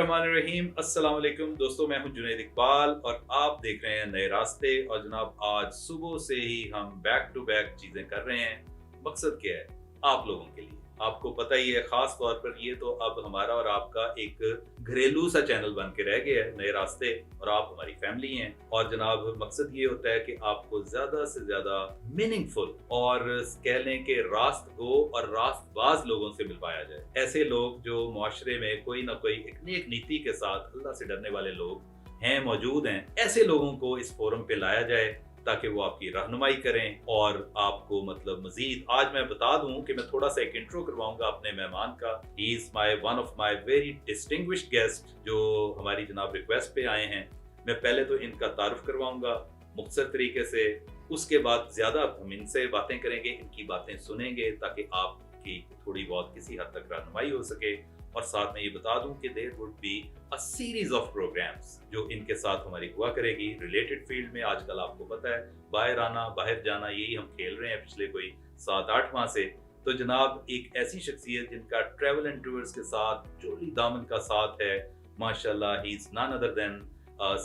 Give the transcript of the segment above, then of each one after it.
बिस्मिल्लाहिर्रहमानिर्रहीम। अस्सलाम वालेकुम दोस्तों, मैं हूं जुनैद इकबाल और आप देख रहे हैं नए रास्ते। और जनाब आज सुबह से ही हम बैक टू बैक चीज़ें कर रहे हैं। मकसद क्या है? आप लोगों के लिए। आपको पता ही है, ख़ास तौर पर ये तो अब हमारा और आपका एक घरेलू सा चैनल बन के रह गया है नए रास्ते, और आप हमारी फैमिली हैं। और जनाब मकसद ये होता है कि आपको ज़्यादा से ज़्यादा मीनिंगफुल और कह लें कि रास्त गो और रास्तबाज लोगों से मिलवाया जाए। ऐसे लोग जो मुआशरे में कोई ना कोई एक नेक नीति के साथ अल्लाह से डरने वाले लोग हैं, मौजूद हैं। ऐसे लोगों को इस फोरम पे लाया जाए ताकि वो आपकी रहनुमाई करें और आपको मतलब मजीद। आज मैं बता दूं कि मैं थोड़ा सा एक इंट्रो करवाऊंगा अपने मेहमान का। He is my one of my very distinguished guest जो हमारी जनाब रिक्वेस्ट पे आए हैं। मैं पहले तो इनका तारुफ करवाऊंगा मुख्तसर तरीके से, उसके बाद ज्यादा हम इनसे बातें करेंगे, इनकी बातें सुनेंगे ताकि आपकी थोड़ी बहुत किसी हद तक रहनुमाई हो सके। और साथ में ये बता दूं कि there would be a series of programmes जो इनके साथ हमारी हुआ करेगी रिलेटेड फील्ड में। आजकल आपको पता है बाहर आना बाहर जाना यही हम खेल रहे हैं पिछले कोई 7-8 माह से। तो जनाब एक ऐसी शख्सियत जिनका ट्रैवल एंड टूर्स के साथ जोली दामन का साथ है माशाल्लाह, he is none other than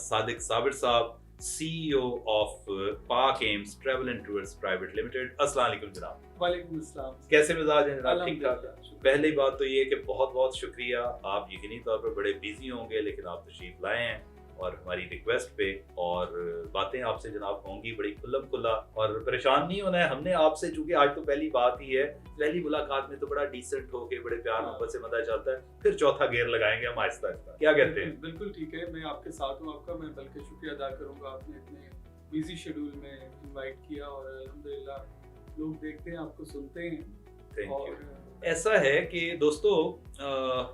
Sadiq Sabir साहब, CEO of Pak Aims travel and tours private limited. अस्सलाम वालेकुम जनाब। वालेकुम अस्सलाम। कैसे मिजाज हैं जनाब? ठीक ठाक? अल्हम्दुलिल्लाह। पहली बात तो ये कि बहुत बहुत शुक्रिया, आप यकीनी तौर पर बड़े बिजी होंगे लेकिन आप तशरीफ लाए हैं और हमारी रिक्वेस्ट पे, और बातें आपसे जनाब होंगी बड़ी खुल्लम खुल्ला। और परेशान नहीं होना है हमने आपसे, चूंकि आज तो पहली बात ही है। पहली मुलाकात में तो बड़ा डिसेंट होके बड़े प्यार मोहब्बत से मजा चलता है, फिर चौथा गेयर लगाएंगे हम आहिस्ता आहिस्ता। क्या कहते हैं? बिल्कुल ठीक है, मैं आपके साथ हूँ। आपका मैं बल्कि शुक्रिया अदा करूँगा, आपने इतने बिजी शेड्यूल में इनवाइट किया और अल्हम्दुलिल्लाह लोग देखते हैं, आपको सुनते हैं। Thank you. और ऐसा है कि दोस्तों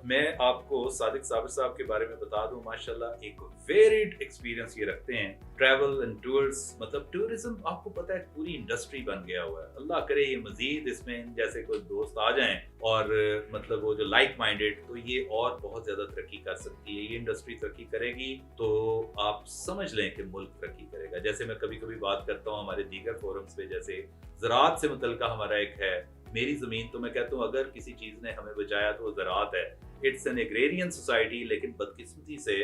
मैं आपको सादिक साबिर साहब के बारे में बता दूं, माशाल्लाह एक वेरिड एक्सपीरियंस ये रखते हैं। ट्रैवल एंड टूर्स मतलब टूरिज्म आपको पता है पूरी इंडस्ट्री बन गया हुआ है। अल्लाह करे ये मजीद इसमें जैसे कोई दोस्त आ जाएं और मतलब वो जो लाइक माइंडेड, तो ये और बहुत ज्यादा तरक्की कर सकती है। ये इंडस्ट्री तरक्की करेगी तो आप समझ लें कि मुल्क तरक्की करेगा। जैसे मैं कभी कभी बात करता हूँ हमारे दीगर फोरम्स पे, जैसे ज़राअत से मुतल्लिका हमारा एक है मेरी ज़मीन, तो मैं कहता हूँ अगर किसी चीज़ ने हमें बचाया तो वो ज़राअत है। इट्स एन एग्रेरियन सोसाइटी, लेकिन बदकिस्मती से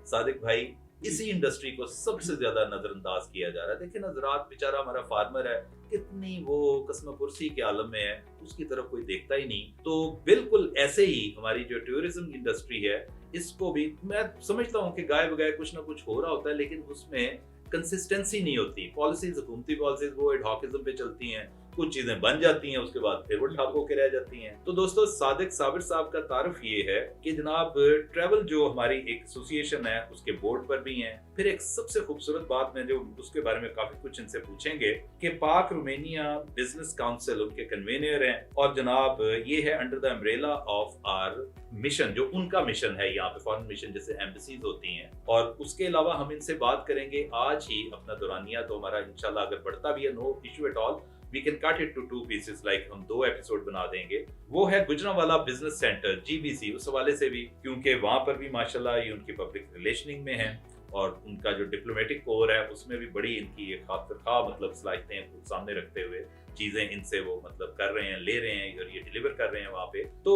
सादिक भाई इसी इंडस्ट्री को सबसे ज्यादा नजरअंदाज किया जा रहा है। देखिए ना, ज़राअत बेचारा हमारा फार्मर है, कितनी वो कसमपुरसी के आलम में है, उसकी तरफ कोई देखता ही नहीं। तो बिल्कुल ऐसे ही हमारी जो टूरिज्म इंडस्ट्री है, इसको भी मैं समझता हूँ कि गाय बगाए कुछ ना कुछ हो रहा होता है, लेकिन उसमें कंसिस्टेंसी नहीं होती। पॉलिसीज, हुकूमती पॉलिसीज वो एडहॉकिज्म पे चलती हैं, कुछ चीजें बन जाती हैं, उसके बाद फिर वो ठप होकर रह जाती हैं। तो दोस्तों सादिक साबिर साहब का तारुफ ये है कि जनाब ट्रैवल जो हमारी एक एसोसिएशन है उसके बोर्ड पर भी हैं। फिर एक सबसे खूबसूरत बात में जो उसके बारे में काफी कुछ इनसे पूछेंगे कि पाक रोमेनिया बिजनेस काउंसिल उनके कन्वीनर हैं, और जनाब ये है under the umbrella of our mission, जो उनका मिशन है यहाँ पे फॉरेन मिशन जैसे एम्बेसीज होती हैं। और उसके अलावा हम इनसे बात करेंगे आज ही अपना दौरानिया तो हमारा इंशाल्लाह अगर बढ़ता भी है, no issue at all, we can cut it to 2 pieces, like हम 2 एपिसोड बना देंगे। वो है गुजरांवाला बिजनेस सेंटर GBC, उस हवाले से भी, क्योंकि वहां पर भी माशाल्लाह ये उनकी पब्लिक रिलेशनिंग में है और उनका जो डिप्लोमेटिक कोर है उसमें भी बड़ी इनकी एक खातिर मतलब सलाहियतें सामने रखते हुए चीजें इनसे वो मतलब कर रहे हैं, ले रहे हैं और ये डिलीवर कर रहे हैं वहाँ पे। तो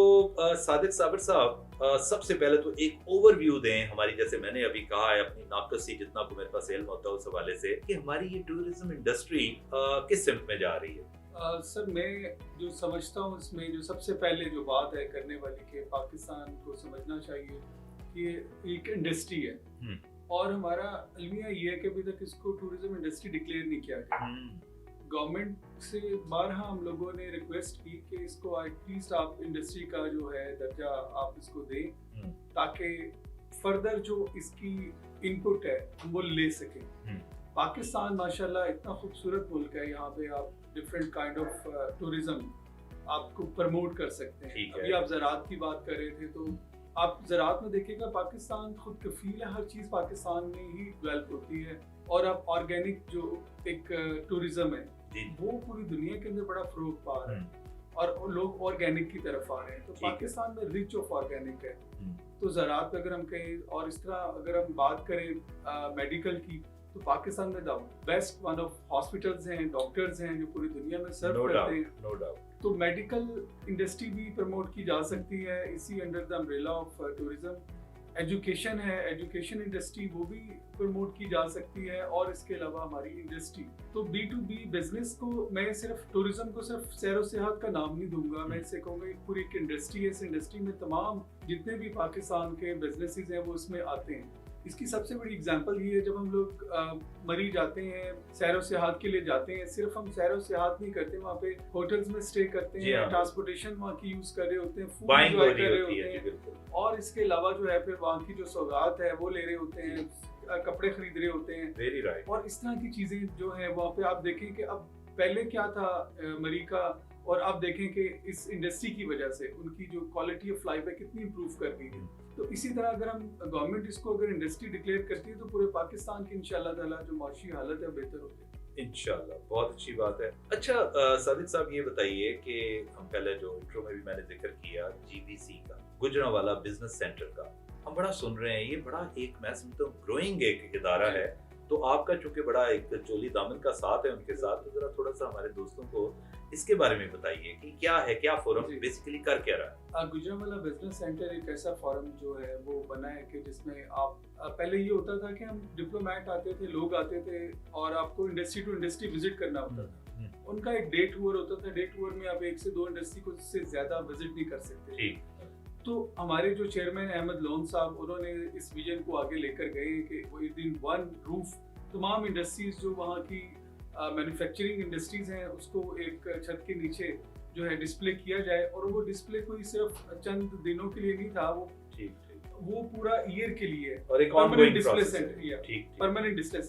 सादिक साबिर साहब सबसे पहले तो एक ओवरव्यू दें हमारी, जैसे मैंने अभी कहा है अपनी नाकसी जितना को मेरे पास इल्म होता है उस हवाले से, कि हमारी ये टूरिज्म इंडस्ट्री किस सिमत में जा रही है। सर मैं जो समझता हूँ इसमें जो सबसे पहले जो बात है करने वाली कि पाकिस्तान को समझना चाहिए कि एक इंडस्ट्री है और हमारा अलमिया ये है कि अभी तक इसको टूरिज्म इंडस्ट्री डिक्लेयर नहीं किया गया। गवर्नमेंट से बारहा हम लोगों ने रिक्वेस्ट की कि इसको एटलीस्ट आप इंडस्ट्री का जो है दर्जा आप इसको दें ताकि फर्दर जो इसकी इनपुट है हम वो ले सकें। पाकिस्तान माशाल्लाह इतना खूबसूरत मुल्क है, यहाँ पे आप डिफरेंट काइंड ऑफ टूरिज्म आपको प्रमोट कर सकते हैं। अभी आप ज़राअत की बात कर रहे थे, तो आप ज़राअत में देखिएगा पाकिस्तान खुद कफील है, हर चीज़ पाकिस्तान में ही डेवलप होती है। और अब ऑर्गेनिक जो एक टूरिज्म है वो पूरी दुनिया के अंदर बड़ा फरोग पा रहा है और लोग ऑर्गेनिक की तरफ आ रहे हैं। तो पाकिस्तान में रिच ऑफ ऑर्गेनिक है। तो ज़राअत अगर हम कहें, और इस तरह अगर हम बात करें मेडिकल की, तो पाकिस्तान में the best one of hospitals हैं, डॉक्टर्स हैं जो पूरी दुनिया में सर्व करते हैं। No doubt. तो मेडिकल इंडस्ट्री भी प्रमोट की जा सकती है इसी under the umbrella of tourism. Education है, एजुकेशन इंडस्ट्री वो भी प्रमोट की जा सकती है, और इसके अलावा हमारी इंडस्ट्री। तो B2B बिजनेस को मैं सिर्फ टूरिज्म को सिर्फ सैरो सियाहत का नाम नहीं दूंगा, मैं इसे कहूँगा एक पूरी एक इंडस्ट्री है। इस इंडस्ट्री में तमाम जितने भी पाकिस्तान के बिजनेसेस हैं वो इसमें आते हैं। इसकी सबसे बड़ी एग्जांपल ये है, जब हम लोग मरी जाते हैं, सैरो सियाहत के लिए जाते हैं, सिर्फ हम सैरो सियाहत नहीं करते, वहाँ पे होटल्स में स्टे करते हैं, ट्रांसपोर्टेशन वहाँ की यूज कर रहे होते हैं, फूड एंजॉय कर रहे होते हैं, और इसके अलावा जो है फिर वहाँ की जो सौगात है वो ले रहे होते हैं, कपड़े खरीद रहे होते हैं। Very right. और इस तरह की चीजें जो है वहाँ पे आप देखें कि अब पहले क्या था मरी का, और आप देखें कि इस इंडस्ट्री की वजह से उनकी जो क्वालिटी ऑफ लाइफ है कितनी इंप्रूव कर गई है। तो इसी तरह अगर हम गवर्नमेंट इसको अगर इंडस्ट्री डिक्लेयर करती है तो पूरे पाकिस्तान की इंशाल्लाह ताला जो माशी हालत है बेहतर हो जाएगी इंशाल्लाह। बहुत अच्छी बात है। अच्छा सादिक साहब ये बताइए कि हम पहले जो इंट्रो में भी मैंने जिक्र किया GBC का, गुजरांवाला बिजनेस सेंटर का, हम बड़ा सुन रहे हैं, ये बड़ा एक मैं समझता हूँ ग्रोइंग एक इदारा है। तो आपका चूंकि बड़ा एक चोली दामन का साथ है उनके साथ, तो जरा थोड़ा सा हमारे दोस्तों को इसके बारे में बताइए कि क्या है, क्या फोरम बेसिकली कर क्या रहा है। गुजरांवाला बिजनेस सेंटर एक ऐसा फोरम जो है वो बना है कि जिसमें आप पहले ये होता था कि हम डिप्लोमेट आते थे, लोग आते थे, और आपको इंडस्ट्री टू इंडस्ट्री विजिट करना होता था। उनका एक डे टूर होता था, डे टूर में आप 1 से 2 इंडस्ट्री को से ज्यादा विजिट नहीं कर सकते। तो हमारे जो चेयरमैन अहमद लोन साहब, उन्होंने इस विजन को आगे लेकर गए कि वो एक दिन वन रूफ तमाम इंडस्ट्रीज जो वहाँ की मैन्युफैक्चरिंग इंडस्ट्रीज हैं उसको एक छत के नीचे जो है डिस्प्ले किया जाए। और वो डिस्प्ले कोई सिर्फ चंद दिनों के लिए नहीं था, वो पूरा ईयर के लिए और एक permanent display centre, permanent display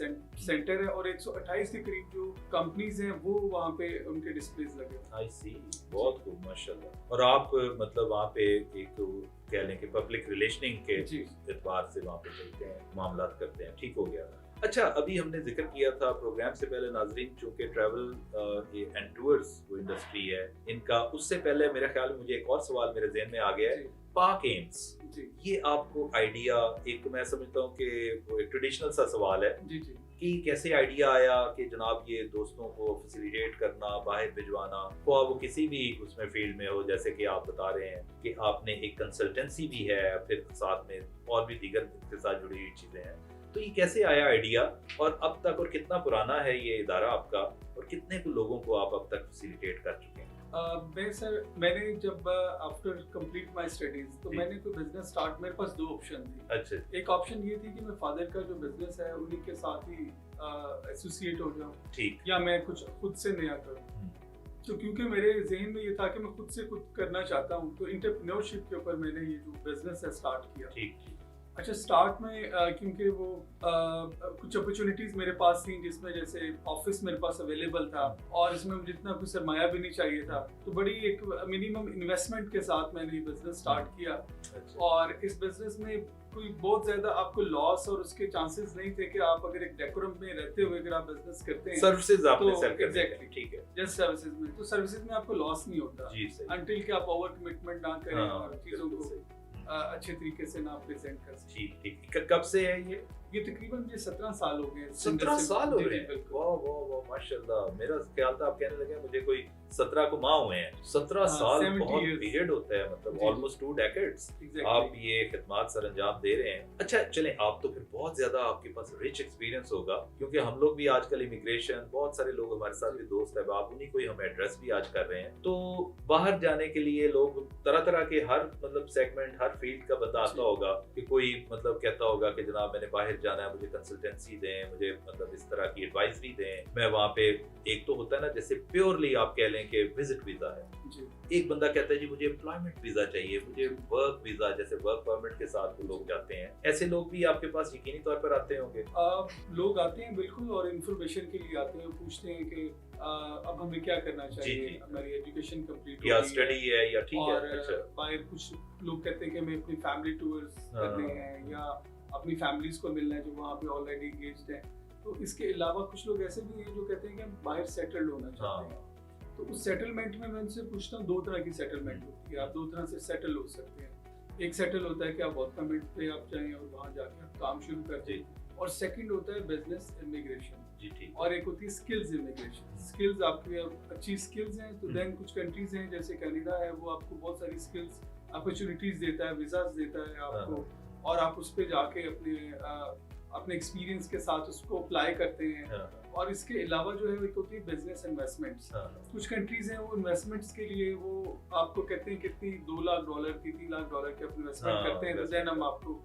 centre है, और 128 के करीब जो कंपनीज हैं वो वहाँ पे उनके डिस्प्लेज लगे। आई सी, बहुत खूब माशाल्लाह। और आप मतलब वहाँ पे एक कह लें कि पब्लिक रिलेशनिंग के एतबार से वहाँ पे चलते हैं, मामलात करते हैं, ठीक हो गया। अच्छा, अभी हमने जिक्र किया था प्रोग्राम से पहले नाजरीन, चूंकि ट्रैवल एंड टूर्स वो इंडस्ट्री है इनका, उससे पहले मेरा ख्याल मुझे एक और सवाल मेरे ज़हन में आ गया है, पाक एम्स, ये आपको आइडिया, एक मैं समझता हूँ कि वो एक ट्रेडिशनल सा सवाल है कि कैसे आइडिया आया कि जनाब ये दोस्तों को फैसिलिटेट करना, बाहर भिजवाना, तो वो किसी भी उसमें फील्ड में हो, जैसे कि आप बता रहे हैं कि आपने एक कंसल्टेंसी भी है, फिर साथ में और भी दीगर के साथ जुड़ी हुई चीज़ें हैं, तो ये कैसे आया आइडिया, और अब तक, और कितना पुराना है ये इदारा आपका, और कितने को लोगों को आप अब तक फैसिलिटेट कर चुके हैं? मैंने जब आफ्टर कंप्लीट माय स्टडीज, तो मैंने कोई बिजनेस स्टार्ट, मेरे पास 2 ऑप्शन थे। अच्छा। एक ऑप्शन ये थी कि मैं फादर का जो बिजनेस है उन्हीं के साथ ही एसोसिएट हो जाऊं, ठीक, या मैं कुछ खुद से नया करूं। तो क्योंकि मेरे जहन में ये था कि मैं खुद से कुछ करना चाहता हूं, तो एंटरप्रेन्योरशिप के ऊपर मैंने ये जो बिजनेस है स्टार्ट किया। ठीक। अच्छा, स्टार्ट में क्योंकि वो कुछ अपॉर्चुनिटीज मेरे पास थी, जिसमें जैसे ऑफिस मेरे पास अवेलेबल था, और इसमें मुझे इतना कुछ सरमाया भी नहीं चाहिए था, तो बड़ी एक मिनिमम इन्वेस्टमेंट के साथ मैंने ये बिजनेस स्टार्ट किया। और इस बिजनेस में कोई बहुत ज्यादा आपको लॉस और उसके चांसेस नहीं थे कि आप अगर एक डेकोरम में रहते हुए अगर आप बिजनेस करते हैं, सर्विसेज आपने सेल करते हैं, एग्जैक्टली, ठीक है, जस्ट सर्विसेज में, तो सर्विसेज में आपको लॉस नहीं होता अंटिल कि आप ओवर कमिटमेंट ना करें और चीजों को अच्छे तरीके से ना प्रेजेंट कर सकें। ठीक। कब से है ये तकरीबन 17 साल हो गए। 17 साल हो गए, वाह वाह वाह माशाल्लाह। मेरा ख्याल था आप कहने लगे मुझे कोई 17 को माह हुए हैं। 17 साल बहुत पीरियड होता है, मतलब ऑलमोस्ट 2 डेकेड्स आप ये खिदमत सर अंजाम दे रहे हैं। अच्छा चलें, आप तो फिर बहुत ज्यादा आपके पास रिच एक्सपीरियंस होगा, क्योंकि हम लोग भी आजकल इमिग्रेशन, बहुत सारे लोग हमारे साथ भी दोस्त है, आप उन्हीं को ही हम एड्रेस भी आज कर रहे हैं। तो बाहर जाने के लिए लोग तरह तरह के, हर मतलब सेगमेंट, हर फील्ड का बंदा आता होगा कि कोई मतलब कहता होगा कि जनाब मैंने बाहर जाना है, मुझे कंसल्टेंसी दें, मुझे मतलब इस तरह की एडवाइजरी दें, मैं वहाँ पे, एक तो होता है ना जैसे प्योरली आप कह लें कि विजिट वीजा है जी। एक बंदा कहता है जी मुझे एम्प्लॉयमेंट वीजा चाहिए, मुझे वर्क वीजा, जैसे वर्क परमिट के साथ वो लोग जाते हैं। ऐसे लोग भी आपके पास यकीनी तौर पर आते होंगे? लोग आते हैं बिल्कुल, और इन्फॉर्मेशन के लिए आते हैं, पूछते हैं कि अब हमें क्या करना चाहिए, हमारी एजुकेशन कंप्लीट या स्टडी है या ठीक है। अच्छा, बाहर कुछ लोग कहते हैं कि हमें अपनी फैमिली टूर्स करने हैं या अपनी फैमिलीज को मिलना है जो वहाँ पे ऑलरेडी एंगेज्ड हैं। तो इसके अलावा कुछ लोग ऐसे भी हैं जो कहते हैं कि हम बाहर सेटल्ड होना चाहते हैं। तो उस सेटलमेंट में मैं उनसे पूछता हूँ, 2 तरह की सेटलमेंट होती है, आप 2 तरह से सेटल हो सकते हैं। एक सेटल होता है कि आप वर्क परमिट पे आप जाएं और वहाँ जाके आप काम शुरू कर दें, और सेकंड होता है बिजनेस इमिग्रेशन, और एक होती है स्किल्स इमिग्रेशन। स्किल्स आपकी अच्छी स्किल्स हैं तो देन कुछ कंट्रीज हैं जैसे कनाडा है, वो आपको बहुत सारी स्किल्स अपॉर्चुनिटीज देता है, वीजास देता है आपको, और आप उस पर जाके अपने एक्सपीरियंस के साथ उसको अप्लाई करते हैं। और इसके अलावा जो है एक होती है बिजनेस इन्वेस्टमेंट्स। कुछ कंट्रीज हैं वो इन्वेस्टमेंट्स के लिए वो आपको कहते हैं कितनी $2 लाख की $3 लाख की इन्वेस्टमेंट करते हैं, तो देन हम आपको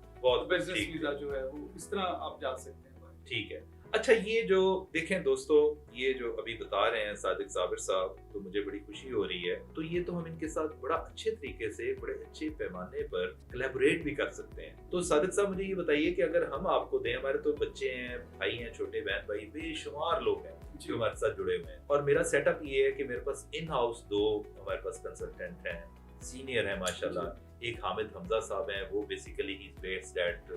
बिजनेस वीजा जो है वो इस तरह आप जा सकते हैं। ठीक है। अच्छा, ये जो देखें दोस्तों, ये जो अभी बता रहे हैं सादिक साबिर साहब, तो मुझे बड़ी खुशी हो रही है। तो ये तो हम इनके साथ बड़ा अच्छे तरीके से, बड़े अच्छे पैमाने पर कोलैबोरेट भी कर सकते हैं। तो सादिक साहब मुझे ये बताइए कि अगर हम आपको दें, हमारे तो बच्चे हैं, भाई हैं, छोटे बहन भाई बेशुमार लोग हैं जो हमारे साथ जुड़े हुए हैं, और मेरा सेटअप ये है कि मेरे पास इन हाउस 2 हमारे पास कंसल्टेंट हैं, सीनियर हैं माशाल्लाह। एक हामिद हमजा साहब हैं, वो basically he is based eight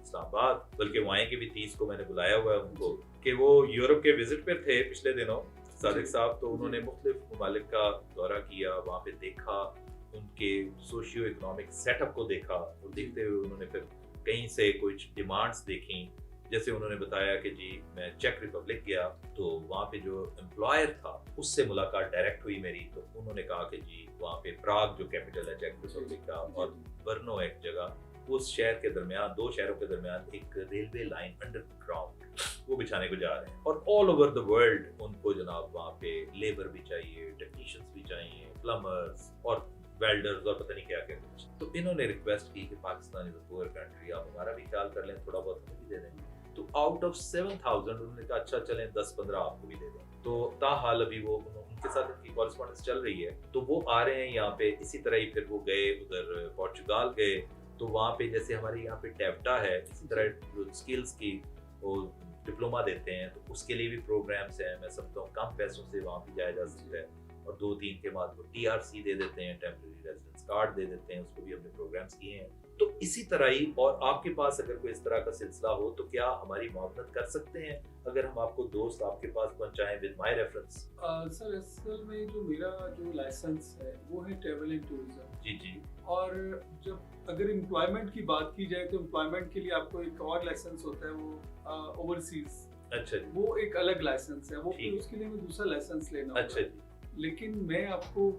Islamabad, बल्कि वो आएंगे भी 30 को, मैंने बुलाया हुआ है उनको, कि वो यूरोप के विजिट पे थे पिछले दिनों सादिक साहब। तो उन्होंने मुख्तलिफ ममालिक का दौरा किया, वहाँ पे देखा, उनके सोशियो इकोनॉमिक सेटअप को देखा, और देखते हुए उन्होंने फिर कहीं से कुछ डिमांड्स देखी। जैसे उन्होंने बताया कि जी मैं चेक रिपब्लिक गया, तो वहाँ पे जो एम्प्लॉयर था उससे मुलाकात डायरेक्ट हुई मेरी। तो उन्होंने कहा कि जी वहाँ पे प्राग जो कैपिटल है चेक रिपब्लिक का, और ब्रनो एक जगह, उस शहर के दरमियान, 2 शहरों के दरमियान एक रेलवे लाइन अंडरग्राउंड वो बिछाने को जा रहे हैं। और ऑल ओवर द वर्ल्ड उनको जनाब वहाँ पे लेबर भी चाहिए, टेक्नीशियंस भी चाहिए, प्लम्बर्स और वेल्डर्स और पता नहीं क्या क्या कुछ। तो इन्होंने रिक्वेस्ट की कि Pakistan is a poor country, आप हमारा भी ख्याल कर लें, थोड़ा बहुत हमें भी दे दें। तो आउट ऑफ 7000 उन्होंने कहा अच्छा चलें 10-15 आपको भी दे दें। तो ताहाल अभी वो उनके साथ उनकी कॉरेस्पॉन्डेंस चल रही है, तो वो आ रहे हैं यहाँ पे। इसी तरह ही फिर वो गए उधर पोर्चुगाल गए, तो वहाँ पे जैसे हमारे यहाँ पे टैप्टा है, इसी तरह जो स्किल्स की वो डिप्लोमा देते हैं, तो उसके लिए भी प्रोग्राम्स हैं। मैं समझता हूँ कम पैसों से वहाँ भी जाया जा सकता है, और 2-3 के बाद वो TRC दे देते हैं, टेम्परेरी रेजिडेंस कार्ड दे देते हैं, उसको भी हमने प्रोग्राम्स किए हैं। तो इसी तरह ही, और आपके पास अगर कोई इस तरह का सिलसिला हो तो क्या हमारी मुआवनत कर सकते हैं अगर हम आपको दोस्त आपके पास पहुंचाएं विद माय रेफरेंस? सर असल में जो मेरा जो लाइसेंस है वो है ट्रैवल एंड टूरिज्म। जी। और जब अगर एम्प्लॉयमेंट की बात की जाए तो एम्प्लॉयमेंट के लिए आपको एक और लाइसेंस होता है, वो ओवरसीज। अच्छा जी। वो एक अलग लाइसेंस है, वो फिर उसके लिए मैं दूसरा लाइसेंस लेना होगा। अच्छा जी। लेकिन मैं आपको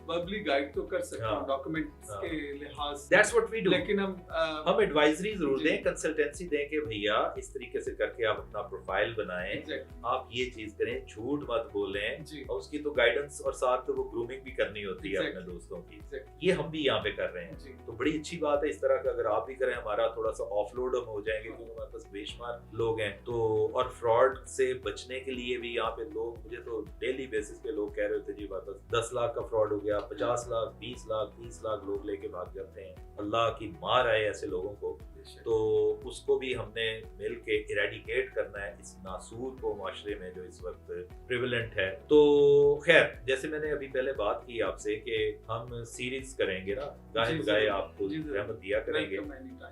वर्बली गाइड तो कर सकता हूँ डॉक्यूमेंट्स के लिहाज से। That's what we do. लेकिन हम एडवाइजरी जरूर दें, कंसल्टेंसी दें कि भैया इस तरीके से करके आप अपना प्रोफाइल बनाएं, आप ये चीज करें, झूठ मत बोलें, और उसकी तो गाइडेंस और साथ तो वो ग्रूमिंग भी करनी होती है अपने दोस्तों की। ये हम भी यहाँ पे कर रहे हैं, तो बड़ी अच्छी बात है। इस तरह का अगर आप भी करें, हमारा थोड़ा सा ऑफलोड हम हो जाएंगे, क्योंकि हमारे पास बेशुमार लोग हैं। तो और फ्रॉड से बचने के लिए भी यहाँ पे लोग, मुझे तो डेली बेसिस पे लोग कह रहे होते जी हमारे पास 10 लाख का फ्रॉड हो गया, 50 लाख, 20 लाख, 30 लाख लोग लेके भाग जाते हैं। अल्लाह की मार आए ऐसे लोगों को, तो उसको भी हमने मिल के इरेडिकेट करना है, इस नासूर को माशरे में जो इस वक्त प्रिवेलेंट है। तो खैर, जैसे मैंने अभी पहले बात की आपसे कि हम सीरीज करेंगे ना, गाहे बगाए आपको रहमत दिया करेंगे।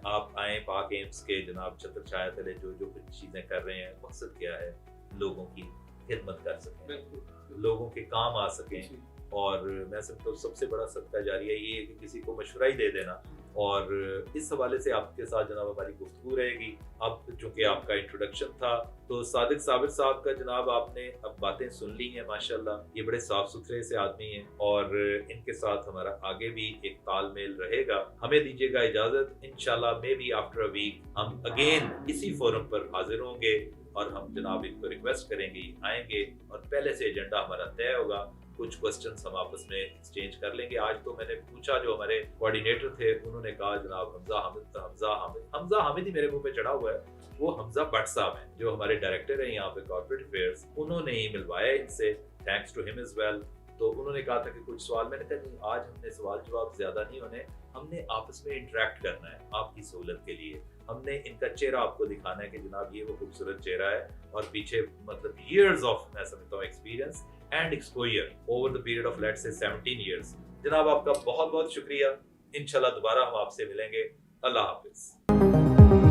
आप आए पाक एम्स के जनाब छत्र छाया तले, जो जो कुछ चीजें कर रहे हैं, मकसद क्या है, लोगों की खिदमत कर सकें, लोगों के काम आ सकें। और मैं समझता हूँ सबसे बड़ा सदका जारिया ये है कि किसी को मशवरा ही दे देना। और इस हवाले से आपके साथ जनाब हमारी गुफ्तगू रहेगी। अब चूंकि आपका इंट्रोडक्शन था, तो सादिक साबिर साहब का जनाब आपने अब बातें सुन ली हैं, माशाल्लाह ये बड़े साफ सुथरे से आदमी हैं, और इनके साथ हमारा आगे भी एक तालमेल रहेगा। हमें दीजिएगा इजाजत, इंशाल्लाह maybe after a week हम अगेन इसी फोरम पर हाजिर होंगे, और हम जनाब इनको रिक्वेस्ट करेंगे आएंगे, और पहले से एजेंडा हमारा तय होगा। कुछ क्वेश्चंस हम आपस में एक्सचेंज कर लेंगे। आज तो मैंने पूछा, जो हमारे कोऑर्डिनेटर थे उन्होंने कहा जनाब हमजा हामिद ही मेरे मुंह पे चढ़ा हुआ है। वो हमजा भट्ट साहब हैं जो हमारे डायरेक्टर हैं यहाँ पे कॉर्पोरेट अफेयर्स, उन्होंने ही मिलवाया इनसे, thanks to him as well. तो उन्होंने कहा था कि कुछ सवाल, मैंने कहा नहीं, आज हमने सवाल जवाब ज्यादा नहीं होने, हमने आपस में इंटरेक्ट करना है आपकी सहूलत के लिए। हमने इनका चेहरा आपको दिखाना है कि जनाब ये वो खूबसूरत चेहरा है, और पीछे मतलब years of मैं समझता हूँ experience and exposure over the period of let's say 17 years। जनाब आपका बहुत बहुत शुक्रिया, इंशाल्लाह दोबारा हम आपसे मिलेंगे। अल्लाह हाफिज।